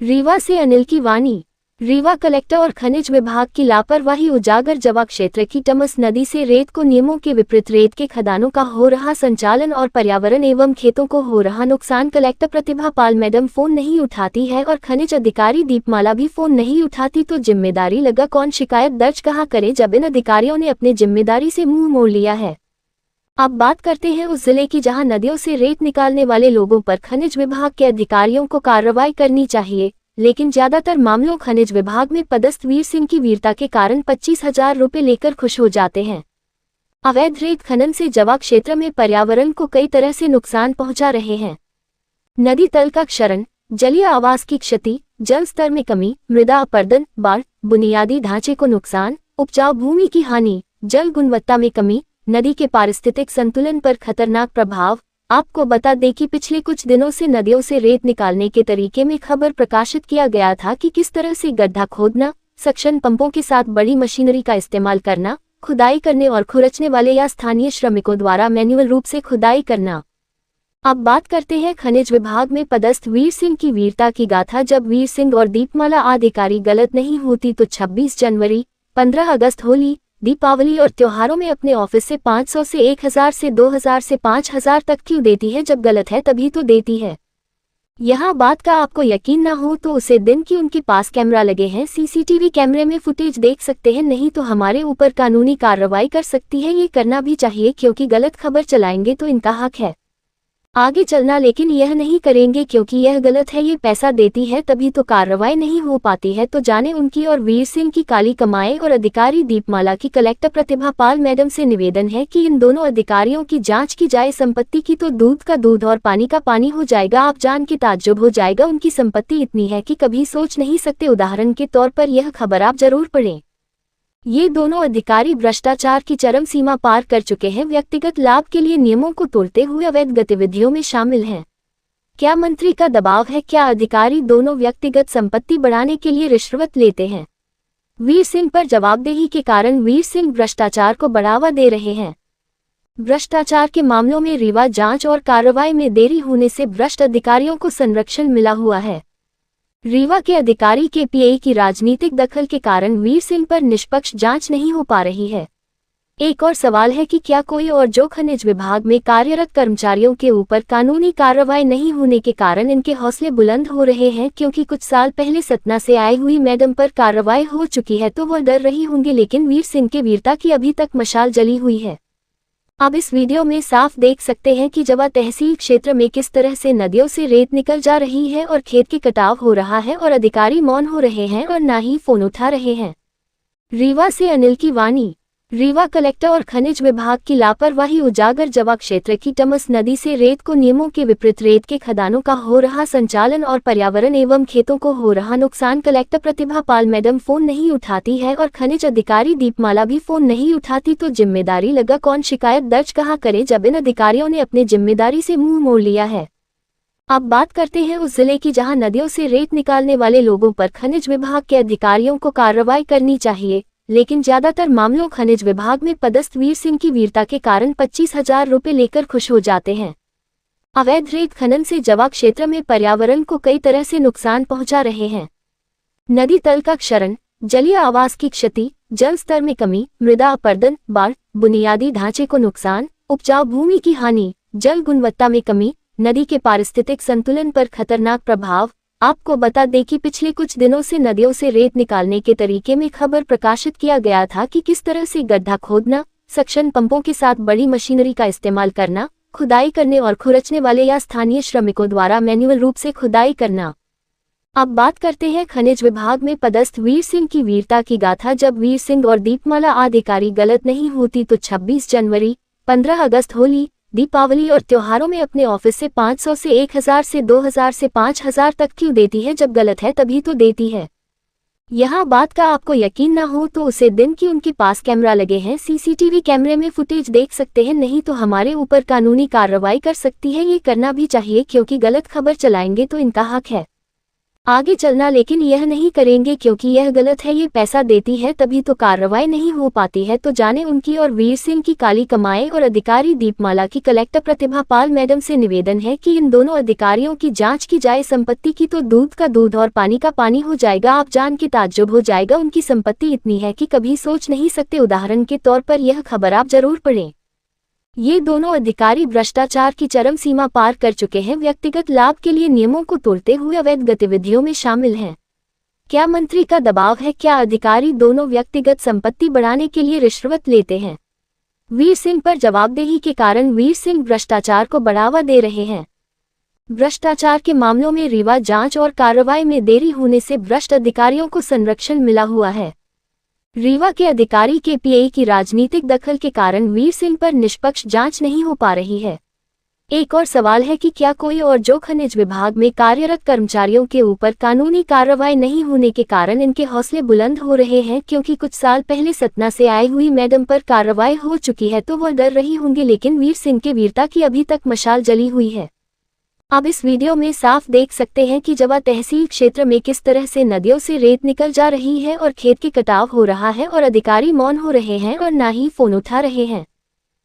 रीवा से अनिल की वाणी। रीवा कलेक्टर और खनिज विभाग की लापरवाही उजागर। जवा क्षेत्र की टमस नदी से रेत को नियमों के विपरीत रेत के खदानों का हो रहा संचालन और पर्यावरण एवं खेतों को हो रहा नुकसान। Collector Pratibha Pal madam phone नहीं उठाती है और खनिज अधिकारी दीपमाला भी फोन नहीं उठाती तो जिम्मेदारी लगा कौन, शिकायत दर्ज कहाँ करे जब इन अधिकारियों ने अपने जिम्मेदारी से मुंह मोड़ लिया है। अब बात करते हैं उस जिले की जहां नदियों से रेत निकालने वाले लोगों पर खनिज विभाग के अधिकारियों को कार्रवाई करनी चाहिए, लेकिन ज्यादातर मामलों खनिज विभाग में पदस्थ वीर सिंह की वीरता के कारण 25,000 रुपए लेकर खुश हो जाते हैं। अवैध रेत खनन से जवा क्षेत्र में पर्यावरण को कई तरह से नुकसान पहुंचा रहे हैं। नदी तल का क्षरण, जलीय आवास की क्षति, जल स्तर में कमी, मृदा अपरदन, बाढ़, बुनियादी ढांचे को नुकसान, उपजाऊ भूमि की हानि, जल गुणवत्ता में कमी, नदी के पारिस्थितिक संतुलन पर खतरनाक प्रभाव। आपको बता दें कि पिछले कुछ दिनों से नदियों से रेत निकालने के तरीके में खबर प्रकाशित किया गया था कि किस तरह से गड्ढा खोदना, सक्शन पंपों के साथ बड़ी मशीनरी का इस्तेमाल करना, खुदाई करने और खुरचने वाले या स्थानीय श्रमिकों द्वारा मैन्युअल रूप से खुदाई करना। अब बात करते हैं खनिज विभाग में पदस्थ वीर सिंह की वीरता की गाथा। जब वीर सिंह और दीपमाला अधिकारी गलत नहीं होती तो 26 जनवरी, 15 अगस्त, होली, दीपावली और त्योहारों में अपने ऑफिस से 500 से 1000 से 2000 से 5000 तक क्यों देती है? जब गलत है तभी तो देती है। यहाँ बात का आपको यकीन ना हो तो उसे दिन की उनके पास कैमरा लगे हैं, सीसीटीवी कैमरे में फुटेज देख सकते हैं, नहीं तो हमारे ऊपर कानूनी कार्रवाई कर सकती है। ये करना भी चाहिए क्योंकि गलत खबर चलाएंगे तो इनका हक है आगे चलना, लेकिन यह नहीं करेंगे क्योंकि यह गलत है। ये पैसा देती है तभी तो कार्रवाई नहीं हो पाती है। तो जाने उनकी और वीर सिंह की काली कमाई। और अधिकारी दीपमाला की कलेक्टर प्रतिभा पाल मैडम से निवेदन है कि इन दोनों अधिकारियों की जांच की जाए। संपत्ति की तो दूध का दूध और पानी का पानी हो जाएगा। आप जान के ताज्जुब हो जाएगा। उनकी संपत्ति इतनी है कि कभी सोच नहीं सकते। उदाहरण के तौर पर यह खबर आप जरूर पढ़ें। ये दोनों अधिकारी भ्रष्टाचार की चरम सीमा पार कर चुके हैं। व्यक्तिगत लाभ के लिए नियमों को तोड़ते हुए अवैध गतिविधियों में शामिल हैं। क्या मंत्री का दबाव है? क्या अधिकारी दोनों व्यक्तिगत संपत्ति बढ़ाने के लिए रिश्वत लेते हैं? वीर सिंह पर जवाबदेही के कारण वीर सिंह भ्रष्टाचार को बढ़ावा दे रहे हैं। भ्रष्टाचार के मामलों में रीवा जांच और कार्रवाई में देरी होने से भ्रष्ट अधिकारियों को संरक्षण मिला हुआ है। रीवा के अधिकारी के पीए की राजनीतिक दखल के कारण वीर सिंह पर निष्पक्ष जांच नहीं हो पा रही है। एक और सवाल है कि क्या कोई और जो खनिज विभाग में कार्यरत कर्मचारियों के ऊपर कानूनी कार्रवाई नहीं होने के कारण इनके हौसले बुलंद हो रहे हैं? क्योंकि कुछ साल पहले सतना से आई हुई मैडम पर कार्रवाई हो चुकी है तो वह डर रही होंगी, लेकिन वीर सिंह के वीरता की अभी तक मशाल जली हुई है। अब इस वीडियो में साफ देख सकते हैं कि जवा तहसील क्षेत्र में किस तरह से नदियों से रेत निकल जा रही है और खेत के कटाव हो रहा है और अधिकारी मौन हो रहे हैं और ना ही फोन उठा रहे हैं। रीवा से अनिल की वाणी। रीवा कलेक्टर और खनिज विभाग की लापरवाही उजागर। जवा क्षेत्र की टमस नदी से रेत को नियमों के विपरीत रेत के खदानों का हो रहा संचालन और पर्यावरण एवं खेतों को हो रहा नुकसान। Collector Pratibha Pal madam phone नहीं उठाती है और खनिज अधिकारी दीपमाला भी फोन नहीं उठाती तो जिम्मेदारी लगा कौन, शिकायत दर्ज कहाँ करे जब इन अधिकारियों ने अपने जिम्मेदारी से मुंह मोड़ लिया है। अब बात करते हैं उस जिले की जहां नदियों से रेत निकालने वाले लोगों पर खनिज विभाग के अधिकारियों को कार्रवाई करनी चाहिए, लेकिन ज्यादातर मामलों खनिज विभाग में पदस्थ वीर सिंह की वीरता के कारण 25,000 रुपए लेकर खुश हो जाते हैं। अवैध रेत खनन से जवा क्षेत्र में पर्यावरण को कई तरह से नुकसान पहुंचा रहे हैं। नदी तल का क्षरण, जलीय आवास की क्षति, जल स्तर में कमी, मृदा अपरदन, बाढ़, बुनियादी ढांचे को नुकसान, उपजाऊ भूमि की हानि, जल गुणवत्ता में कमी, नदी के पारिस्थितिक संतुलन पर खतरनाक प्रभाव। आपको बता दें कि पिछले कुछ दिनों से नदियों से रेत निकालने के तरीके में खबर प्रकाशित किया गया था कि किस तरह से गड्ढा खोदना, सक्शन पंपों के साथ बड़ी मशीनरी का इस्तेमाल करना, खुदाई करने और खुरचने वाले या स्थानीय श्रमिकों द्वारा मैन्युअल रूप से खुदाई करना। अब बात करते हैं खनिज विभाग में पदस्थ वीर सिंह की वीरता की गाथा। जब वीर सिंह और दीपमाला अधिकारी गलत नहीं होती तो 26 जनवरी, 15 अगस्त, होली, दीपावली और त्योहारों में अपने ऑफिस से 500 से 1000 से 2000 से 5000 तक क्यों देती है? जब गलत है तभी तो देती है। यहाँ बात का आपको यकीन ना हो तो उसे दिन की उनके पास कैमरा लगे हैं, सीसीटीवी कैमरे में फुटेज देख सकते हैं, नहीं तो हमारे ऊपर कानूनी कार्रवाई कर सकती है। ये करना भी चाहिए क्योंकि गलत खबर चलाएंगे तो इनका हक है आगे चलना, लेकिन यह नहीं करेंगे क्योंकि यह गलत है। ये पैसा देती है तभी तो कार्रवाई नहीं हो पाती है। तो जाने उनकी और वीर सिंह की काली कमाई। और अधिकारी दीपमाला की कलेक्टर प्रतिभा पाल मैडम से निवेदन है कि इन दोनों अधिकारियों की जांच की जाए। संपत्ति की तो दूध का दूध और पानी का पानी हो जाएगा। आप जान के ताज्जुब हो जाएगा। उनकी संपत्ति इतनी है कि कभी सोच नहीं सकते। उदाहरण के तौर पर यह खबर आप जरूर पढ़ें। ये दोनों अधिकारी भ्रष्टाचार की चरम सीमा पार कर चुके हैं। व्यक्तिगत लाभ के लिए नियमों को तोड़ते हुए अवैध गतिविधियों में शामिल हैं। क्या मंत्री का दबाव है? क्या अधिकारी दोनों व्यक्तिगत संपत्ति बढ़ाने के लिए रिश्वत लेते हैं? वीर सिंह पर जवाबदेही के कारण वीर सिंह भ्रष्टाचार को बढ़ावा दे रहे हैं। भ्रष्टाचार के मामलों में रीवा जांच और कार्रवाई में देरी होने से भ्रष्ट अधिकारियों को संरक्षण मिला हुआ है। रीवा के अधिकारी के पीए की राजनीतिक दखल के कारण वीर सिंह पर निष्पक्ष जांच नहीं हो पा रही है। एक और सवाल है कि क्या कोई और जो खनिज विभाग में कार्यरत कर्मचारियों के ऊपर कानूनी कार्रवाई नहीं होने के कारण इनके हौसले बुलंद हो रहे हैं? क्योंकि कुछ साल पहले सतना से आई हुई मैडम पर कार्रवाई हो चुकी है तो वह डर रही होंगी, लेकिन वीर सिंह के वीरता की अभी तक मशाल जली हुई है। अब इस वीडियो में साफ देख सकते हैं कि जवा तहसील क्षेत्र में किस तरह से नदियों से रेत निकल जा रही है और खेत के कटाव हो रहा है और अधिकारी मौन हो रहे हैं और ना ही फोन उठा रहे हैं।